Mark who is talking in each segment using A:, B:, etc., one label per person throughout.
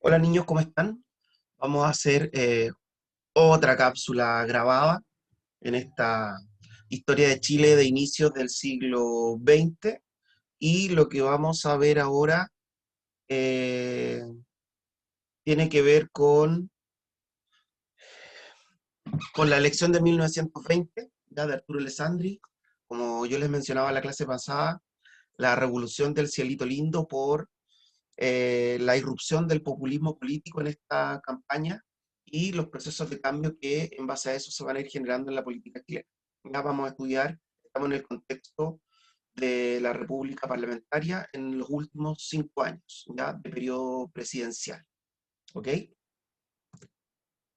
A: Hola niños, ¿cómo están? Vamos a hacer otra cápsula grabada en esta historia de Chile de inicios del siglo XX y lo que vamos a ver ahora eh, tiene que ver con la elección de 1920, ya de Arturo Alessandri, como yo les mencionaba en la clase pasada, la revolución del cielito lindo por la irrupción del populismo político en esta campaña y los procesos de cambio que en base a eso se van a ir generando en la política chilena. Ya vamos a estudiar, estamos en el contexto de la República Parlamentaria en los últimos 5 años, ya de periodo presidencial. ¿Ok?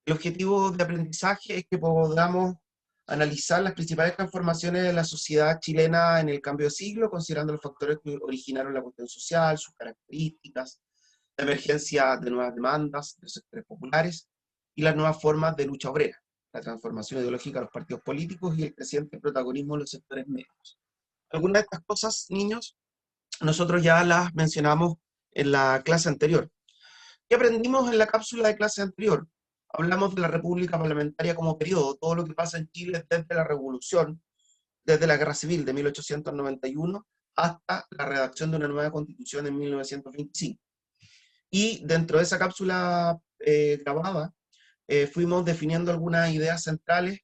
A: El objetivo de aprendizaje es que podamos analizar las principales transformaciones de la sociedad chilena en el cambio de siglo, considerando los factores que originaron la cuestión social, sus características, la emergencia de nuevas demandas de sectores populares y las nuevas formas de lucha obrera, la transformación ideológica de los partidos políticos y el creciente protagonismo de los sectores medios. Algunas de estas cosas, niños, nosotros ya las mencionamos en la clase anterior. ¿Qué aprendimos en la cápsula de clase anterior? Hablamos de la República Parlamentaria como periodo, todo lo que pasa en Chile desde la Revolución, desde la Guerra Civil de 1891 hasta la redacción de una nueva constitución en 1925. Y dentro de esa cápsula grabada, fuimos definiendo algunas ideas centrales,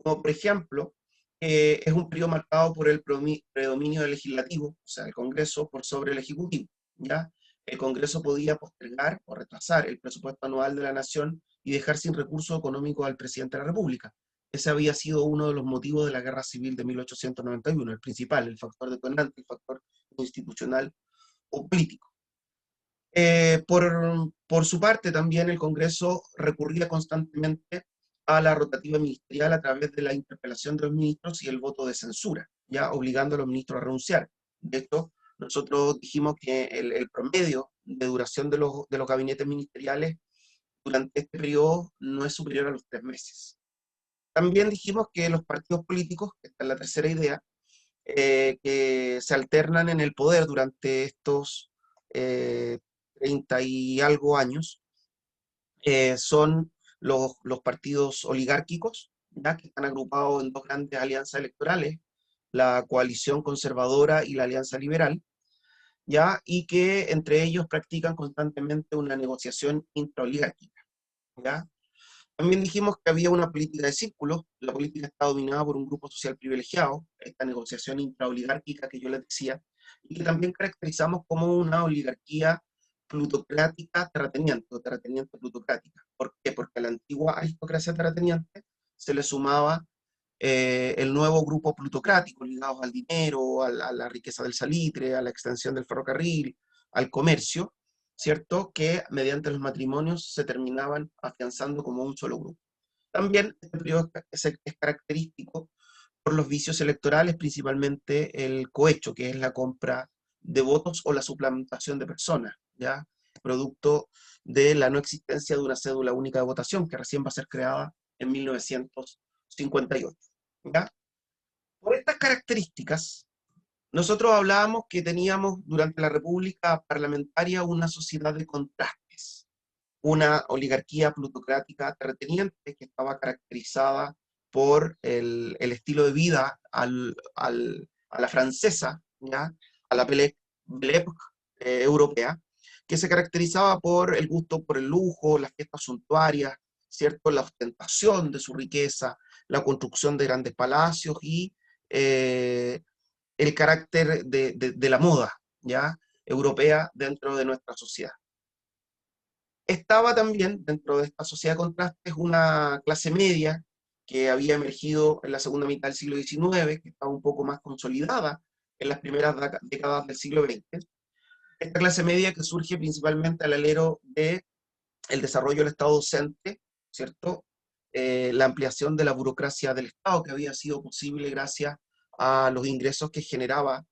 A: como por ejemplo, es un periodo marcado por el predominio del legislativo, o sea, el Congreso, por sobre el Ejecutivo, ¿ya? El Congreso podía postergar o retrasar el presupuesto anual de la Nación y dejar sin recursos económicos al presidente de la República. Ese había sido uno de los motivos de la Guerra Civil de 1891, el principal, el factor detonante, el factor institucional o político. Por su parte, también el Congreso recurría constantemente a la rotativa ministerial a través de la interpelación de los ministros y el voto de censura, ya obligando a los ministros a renunciar. De esto, nosotros dijimos que el promedio de duración de los gabinetes ministeriales durante este periodo no es superior a los 3 meses. También dijimos que los partidos políticos, esta es la tercera idea, que se alternan en el poder durante estos eh, 30 y algo años, son los partidos oligárquicos, ¿ya? Que están agrupados en dos grandes alianzas electorales, la coalición conservadora y la alianza liberal, ¿ya? Y que entre ellos practican constantemente una negociación intraoligárquica, ¿ya? También dijimos que había una política de círculos, la política está dominada por un grupo social privilegiado, esta negociación intraoligárquica que yo les decía, y que también caracterizamos como una oligarquía plutocrática terrateniente, o terrateniente plutocrática. ¿Por qué? Porque a la antigua aristocracia terrateniente se le sumaba el nuevo grupo plutocrático, ligados al dinero, a la riqueza del salitre, a la extensión del ferrocarril, al comercio, ¿cierto? Que mediante los matrimonios se terminaban afianzando como un solo grupo. También este periodo es característico por los vicios electorales, principalmente el cohecho, que es la compra de votos o la suplantación de personas, ¿ya? Producto de la no existencia de una cédula única de votación, que recién va a ser creada en 1958, ¿ya? Por estas características, nosotros hablábamos que teníamos durante la República Parlamentaria una sociedad de contrastes, una oligarquía plutocrática terrateniente que estaba caracterizada por el estilo de vida a la francesa, ¿ya? A la Belle Époque europea, que se caracterizaba por el gusto por el lujo, las fiestas suntuarias, ¿cierto? La ostentación de su riqueza, la construcción de grandes palacios y eh, el carácter de la moda, ¿ya? Europea dentro de nuestra sociedad. Estaba también dentro de esta sociedad de contrastes una clase media que había emergido en la segunda mitad del siglo XIX, que estaba un poco más consolidada en las primeras décadas del siglo XX. Esta clase media que surge principalmente al alero del desarrollo del Estado docente, ¿cierto? La ampliación de la burocracia del Estado, que había sido posible gracias a los ingresos que generaban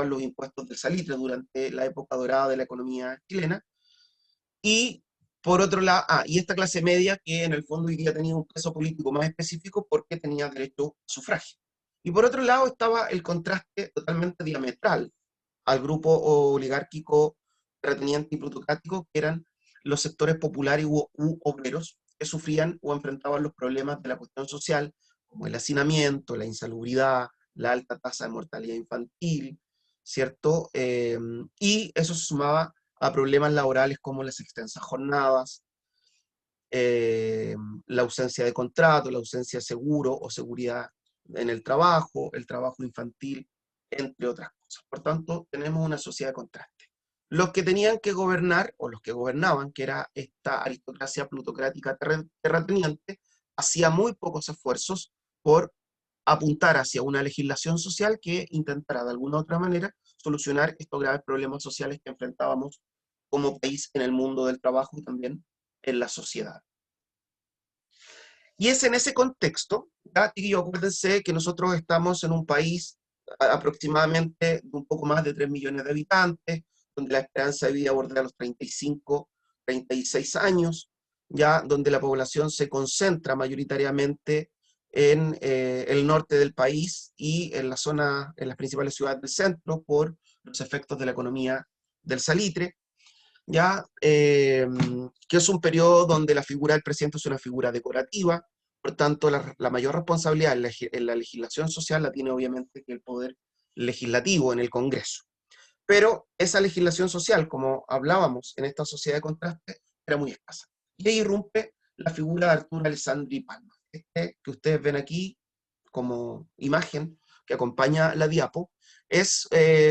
A: los impuestos del salitre durante la época dorada de la economía chilena. Y por otro lado, y esta clase media que en el fondo hoy día tenía un peso político más específico porque tenía derecho a sufragio. Y por otro lado estaba el contraste totalmente diametral al grupo oligárquico, terrateniente y plutocrático, que eran los sectores populares u obreros que sufrían o enfrentaban los problemas de la cuestión social, como el hacinamiento, la insalubridad, la alta tasa de mortalidad infantil, ¿cierto? Y eso se sumaba a problemas laborales como las extensas jornadas, eh, la ausencia de contrato, la ausencia de seguro o seguridad en el trabajo infantil, entre otras cosas. Por tanto, tenemos una sociedad de contraste. Los que tenían que gobernar, o los que gobernaban, que era esta aristocracia plutocrática terrateniente, hacía muy pocos esfuerzos por apuntar hacia una legislación social que intentara de alguna u otra manera solucionar estos graves problemas sociales que enfrentábamos como país en el mundo del trabajo y también en la sociedad. Y es en ese contexto, ya, y acuérdense que nosotros estamos en un país aproximadamente de un poco más de 3 millones de habitantes, donde la esperanza de vida bordea los 35, 36 años, ya donde la población se concentra mayoritariamente en el norte del país y en la zona, en las principales ciudades del centro, por los efectos de la economía del salitre, ya, que es un periodo donde la figura del presidente es una figura decorativa, por tanto la mayor responsabilidad en la legislación social la tiene obviamente el poder legislativo en el Congreso. Pero esa legislación social, como hablábamos en esta sociedad de contraste, era muy escasa. Y ahí irrumpe la figura de Arturo Alessandri Palma. Este que ustedes ven aquí como imagen que acompaña la diapo, es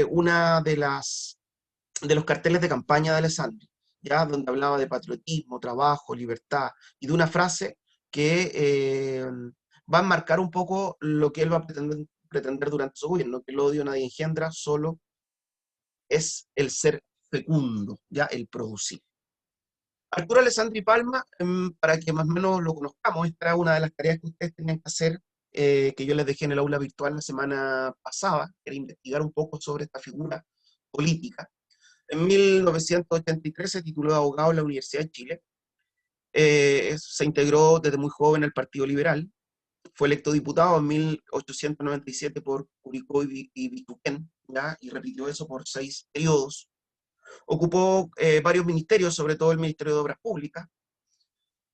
A: una de los carteles de campaña de Alessandri, ¿ya? Donde hablaba de patriotismo, trabajo, libertad, y de una frase que va a marcar un poco lo que él va a pretender durante su gobierno, que el odio nadie engendra, solo es el ser fecundo, ya el producir. Arturo Alessandri Palma, para que más o menos lo conozcamos, esta era una de las tareas que ustedes tenían que hacer, que yo les dejé en el aula virtual la semana pasada, que era investigar un poco sobre esta figura política. En 1983 se tituló de abogado en la Universidad de Chile. Se integró desde muy joven al Partido Liberal. Fue electo diputado en 1897 por Curicó y Bichuquén, ¿ya? Y repitió eso por 6 periodos. Ocupó varios ministerios, sobre todo el Ministerio de Obras Públicas.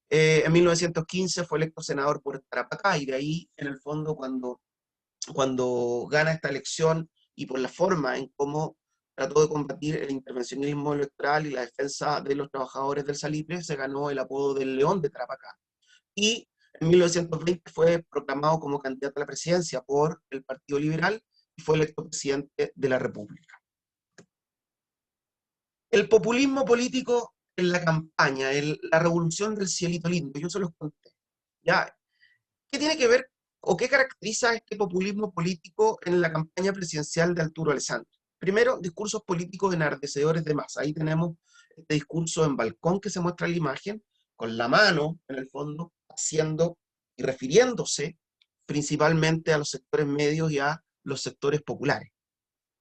A: En 1915 fue electo senador por Tarapacá, y de ahí, en el fondo, cuando gana esta elección y por la forma en cómo trató de combatir el intervencionismo electoral y la defensa de los trabajadores del salitre, se ganó el apodo del León de Tarapacá. Y en 1920 fue proclamado como candidato a la presidencia por el Partido Liberal y fue electo presidente de la República. El populismo político en la campaña, la revolución del cielito lindo, yo se los conté. ¿Ya? ¿Qué tiene que ver o qué caracteriza este populismo político en la campaña presidencial de Arturo Alessandri? Primero, discursos políticos enardecedores de masa. Ahí tenemos este discurso en balcón que se muestra en la imagen, con la mano, en el fondo, haciendo y refiriéndose principalmente a los sectores medios y a los sectores populares.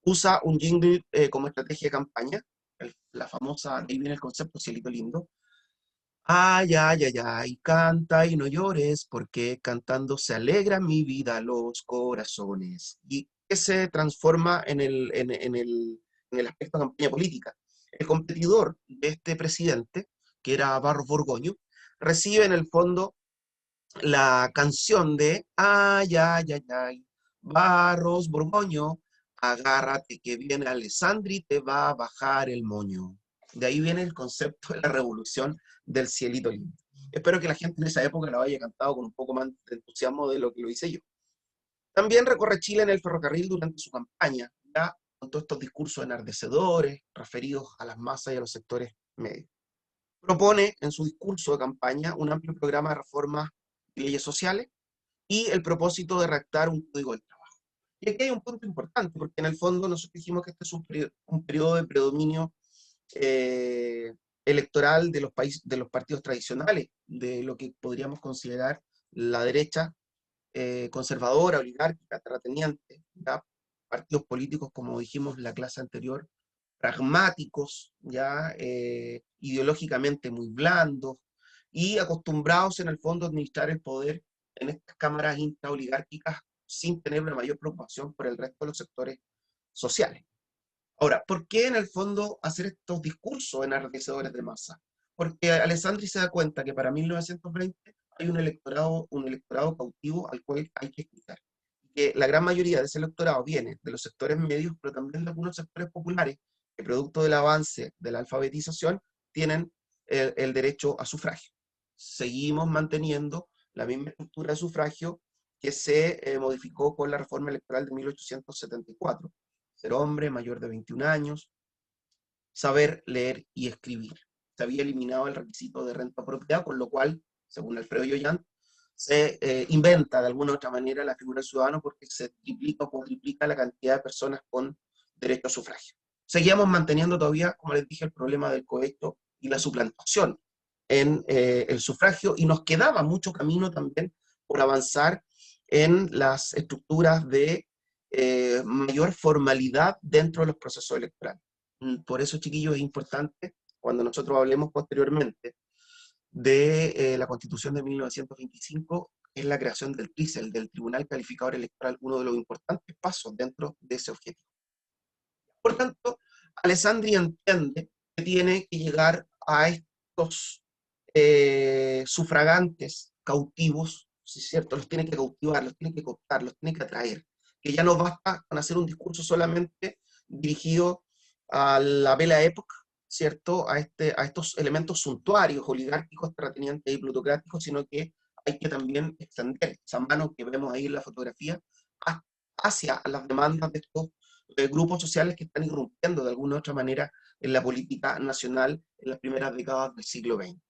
A: Usa un jingle como estrategia de campaña, la famosa, de ahí viene el concepto cielito lindo. Ay, ay, ay, ay, canta y no llores, porque cantando se alegra mi vida los corazones. Y que se transforma en el aspecto de campaña política. El competidor de este presidente, que era Barros Borgoño, recibe en el fondo la canción de ay, ay, ay, ay, Barros Borgoño, agárrate que viene Alessandri, te va a bajar el moño. De ahí viene el concepto de la revolución del cielito lindo. Espero que la gente en esa época lo haya cantado con un poco más de entusiasmo de lo que lo hice yo. También recorre Chile en el ferrocarril durante su campaña, ya con todos estos discursos enardecedores referidos a las masas y a los sectores medios. Propone en su discurso de campaña un amplio programa de reformas y leyes sociales y el propósito de redactar un código del trabajo. Y aquí hay un punto importante, porque en el fondo nosotros dijimos que este es un periodo de predominio eh, electoral de de los partidos tradicionales, de lo que podríamos considerar la derecha conservadora, oligárquica, terrateniente, ¿ya? Partidos políticos, como dijimos la clase anterior, pragmáticos, ya ideológicamente muy blandos y acostumbrados en el fondo a administrar el poder en estas cámaras intraoligárquicas sin tener una mayor preocupación por el resto de los sectores sociales. Ahora, ¿por qué en el fondo hacer estos discursos enardecedores de masa? Porque Alessandri se da cuenta que para 1920 hay un electorado cautivo al cual hay que escuchar. Que la gran mayoría de ese electorado viene de los sectores medios, pero también de algunos sectores populares, que producto del avance de la alfabetización, tienen el derecho a sufragio. Seguimos manteniendo la misma estructura de sufragio que se modificó con la reforma electoral de 1874. Ser hombre, mayor de 21 años, saber leer y escribir. Se había eliminado el requisito de renta o propiedad, con lo cual, según Alfredo Yoyant, se inventa de alguna u otra manera la figura del ciudadano porque se triplica o cuadriplica la cantidad de personas con derecho a sufragio. Seguíamos manteniendo todavía, como les dije, el problema del cohecho y la suplantación en el sufragio, y nos quedaba mucho camino también por avanzar en las estructuras de mayor formalidad dentro de los procesos electorales. Por eso, chiquillos, es importante, cuando nosotros hablemos posteriormente de la Constitución de 1925, es la creación del TRICEL, del Tribunal Calificador Electoral, uno de los importantes pasos dentro de ese objetivo. Por tanto, Alessandri entiende que tiene que llegar a estos sufragantes cautivos, ¿sí es cierto? Los tiene que cautivar, los tiene que cooptar, los tiene que atraer, que ya no basta con hacer un discurso solamente dirigido a la Belle Époque, ¿cierto? A estos elementos suntuarios, oligárquicos, terratenientes y plutocráticos, sino que hay que también extender esa mano que vemos ahí en la fotografía hacia las demandas de estos grupos sociales que están irrumpiendo de alguna u otra manera en la política nacional en las primeras décadas del siglo XX.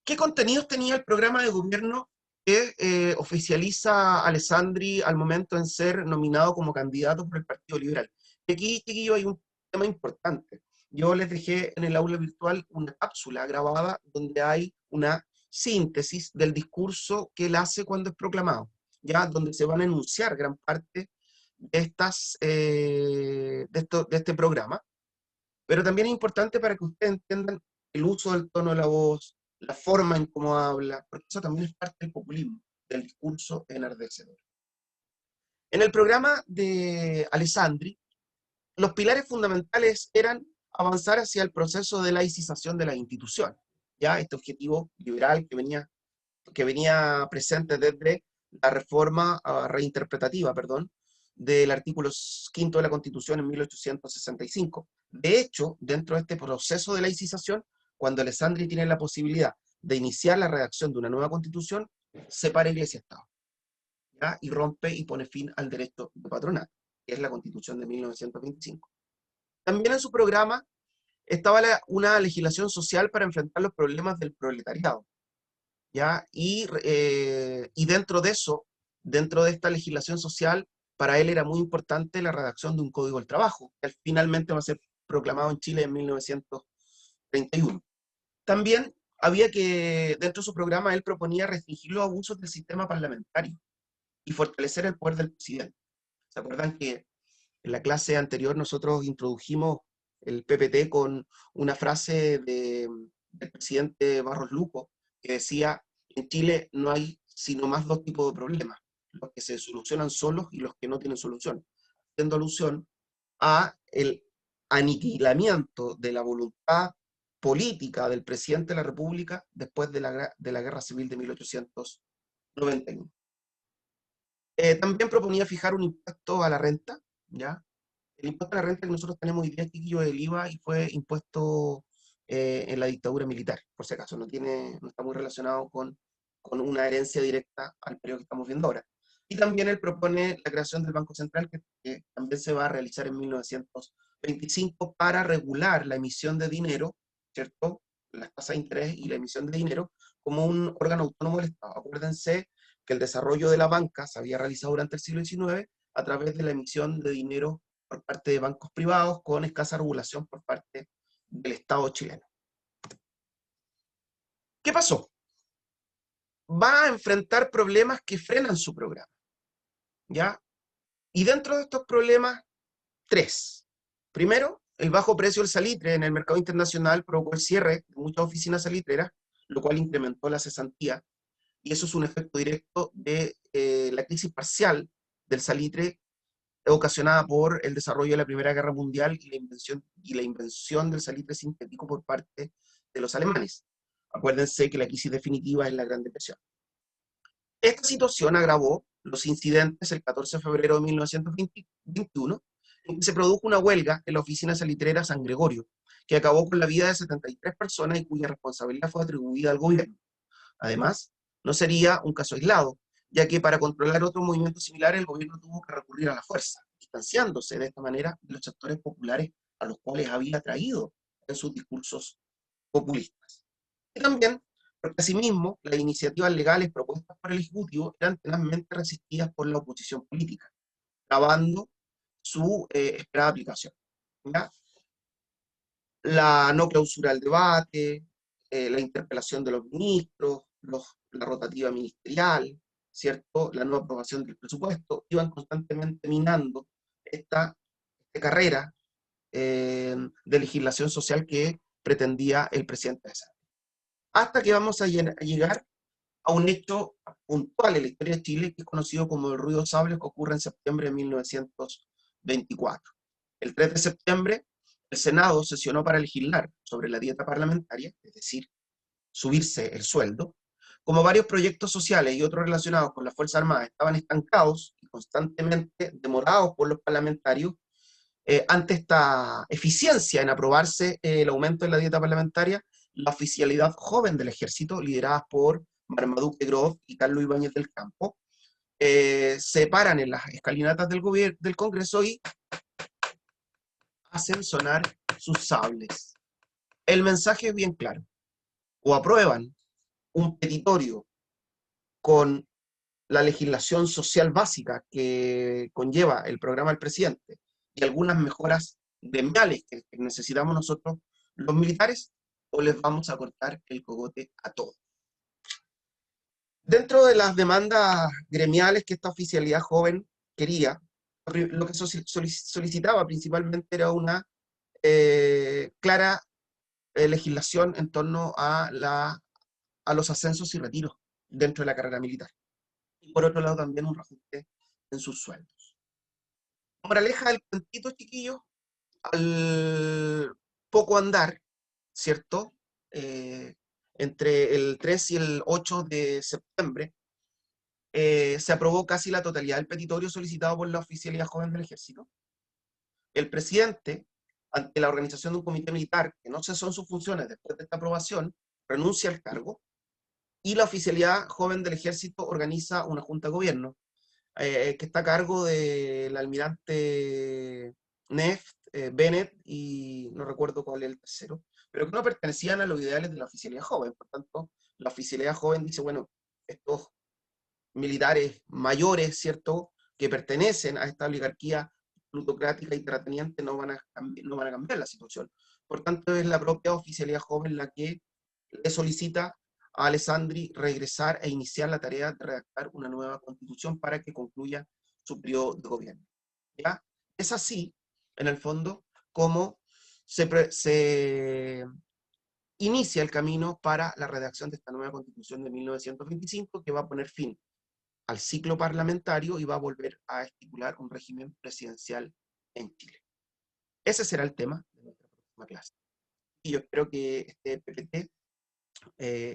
A: ¿Qué contenidos tenía el programa de gobierno que oficializa Alessandri al momento en ser nominado como candidato por el Partido Liberal? Y aquí, chiquillo, hay un tema importante. Yo les dejé en el aula virtual una cápsula grabada donde hay una síntesis del discurso que él hace cuando es proclamado, ya donde se van a enunciar gran parte de, de este programa. Pero también es importante para que ustedes entiendan el uso del tono de la voz, la forma en cómo habla, porque eso también es parte del populismo, del discurso enardecedor. En el programa de Alessandri, los pilares fundamentales eran avanzar hacia el proceso de laicización de las instituciones, ya este objetivo liberal que venía presente desde la reforma reinterpretativa, perdón, del artículo 5 de la Constitución en 1865. De hecho, dentro de este proceso de laicización, cuando Alessandri tiene la posibilidad de iniciar la redacción de una nueva Constitución, separa Iglesia y Estado, ¿ya? Y rompe y pone fin al derecho de patronato, que es la Constitución de 1925. También en su programa estaba una legislación social para enfrentar los problemas del proletariado, ¿ya? Y dentro de eso, dentro de esta legislación social, para él era muy importante la redacción de un código del trabajo, que finalmente va a ser proclamado en Chile en 1931. También había que, dentro de su programa, él proponía restringir los abusos del sistema parlamentario y fortalecer el poder del presidente. ¿Se acuerdan que en la clase anterior nosotros introdujimos el PPT con una frase del presidente Barros Luco, que decía: en Chile no hay sino más dos tipos de problemas, los que se solucionan solos y los que no tienen solución, haciendo alusión a el aniquilamiento de la voluntad política del presidente de la República después de la Guerra Civil de 1891. También proponía fijar un impuesto a la renta, ¿ya? El impuesto a la renta que nosotros tenemos hoy día, chiquillo, es el IVA, y fue impuesto en la dictadura militar, por si acaso, no está muy relacionado con una herencia directa al periodo que estamos viendo ahora. Y también él propone la creación del Banco Central, que también se va a realizar en 1925 para regular la emisión de dinero, ¿cierto? Las tasas de interés y la emisión de dinero como un órgano autónomo del Estado. Acuérdense que el desarrollo de la banca se había realizado durante el siglo XIX a través de la emisión de dinero por parte de bancos privados con escasa regulación por parte del Estado chileno. ¿Qué pasó? Va a enfrentar problemas que frenan su programa, ¿ya? Y dentro de estos problemas, tres. Primero, el bajo precio del salitre en el mercado internacional provocó el cierre de muchas oficinas salitreras, lo cual incrementó la cesantía, y eso es un efecto directo de la crisis parcial del salitre ocasionada por el desarrollo de la Primera Guerra Mundial y la invención del salitre sintético por parte de los alemanes. Acuérdense que la crisis definitiva es la Gran Depresión. Esta situación agravó los incidentes el 14 de febrero de 1921, en que se produjo una huelga en la oficina salitrera San Gregorio, que acabó con la vida de 73 personas y cuya responsabilidad fue atribuida al gobierno. Además, no sería un caso aislado, ya que para controlar otro movimiento similar el gobierno tuvo que recurrir a la fuerza, distanciándose de esta manera de los sectores populares a los cuales había atraído en sus discursos populistas. Y también porque asimismo las iniciativas legales propuestas por el Ejecutivo eran tenazmente resistidas por la oposición política, trabando su esperada aplicación. ¿Ya? La no clausura del debate, la interpelación de los ministros, la rotativa ministerial, ¿cierto? La no aprobación del presupuesto, iban constantemente minando esta carrera de legislación social que pretendía el presidente de Sáenz. Hasta que vamos a llegar a un hecho puntual en la historia de Chile, que es conocido como el ruido sable, que ocurre en septiembre de 1924. El 3 de septiembre, el Senado sesionó para legislar sobre la dieta parlamentaria, es decir, subirse el sueldo. Como varios proyectos sociales y otros relacionados con las Fuerzas Armadas estaban estancados y constantemente demorados por los parlamentarios, ante esta eficiencia en aprobarse el aumento de la dieta parlamentaria, la oficialidad joven del ejército, liderada por Marmaduke Grove y Carlos Ibáñez del Campo, se paran en las escalinatas del Congreso y hacen sonar sus sables. El mensaje es bien claro: o aprueban un petitorio con la legislación social básica que conlleva el programa del presidente y algunas mejoras gremiales que necesitamos nosotros los militares, o les vamos a cortar el cogote a todos. Dentro de las demandas gremiales que esta oficialidad joven quería, lo que solicitaba principalmente era una clara legislación en torno a los ascensos y retiros dentro de la carrera militar. Y por otro lado también un reajuste en sus sueldos. Moraleja del cuentito, chiquillos: al poco andar, ¿cierto? Entre el 3 y el 8 de septiembre, se aprobó casi la totalidad del petitorio solicitado por la oficialidad joven del ejército. El presidente, ante la organización de un comité militar que no cesó en sus funciones después de esta aprobación, renuncia al cargo, y la oficialidad joven del ejército organiza una junta de gobierno, que está a cargo del almirante Neff, Bennett, y no recuerdo cuál es el tercero, pero que no pertenecían a los ideales de la oficialidad joven. Por tanto, la oficialidad joven dice, bueno, estos militares mayores, ¿cierto?, que pertenecen a esta oligarquía plutocrática y terrateniente no van a cambiar la situación. Por tanto, es la propia oficialidad joven la que le solicita a Alessandri regresar e iniciar la tarea de redactar una nueva constitución para que concluya su periodo de gobierno. ¿Ya? Es así, en el fondo, como se inicia el camino para la redacción de esta nueva constitución de 1925, que va a poner fin al ciclo parlamentario y va a volver a estipular un régimen presidencial en Chile. Ese será el tema de nuestra próxima clase. Y yo espero que este PPT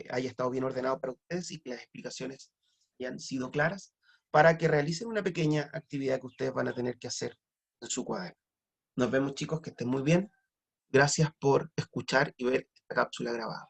A: haya estado bien ordenado para ustedes y que las explicaciones hayan sido claras para que realicen una pequeña actividad que ustedes van a tener que hacer en su cuaderno. Nos vemos, chicos, que estén muy bien. Gracias por escuchar y ver esta cápsula grabada.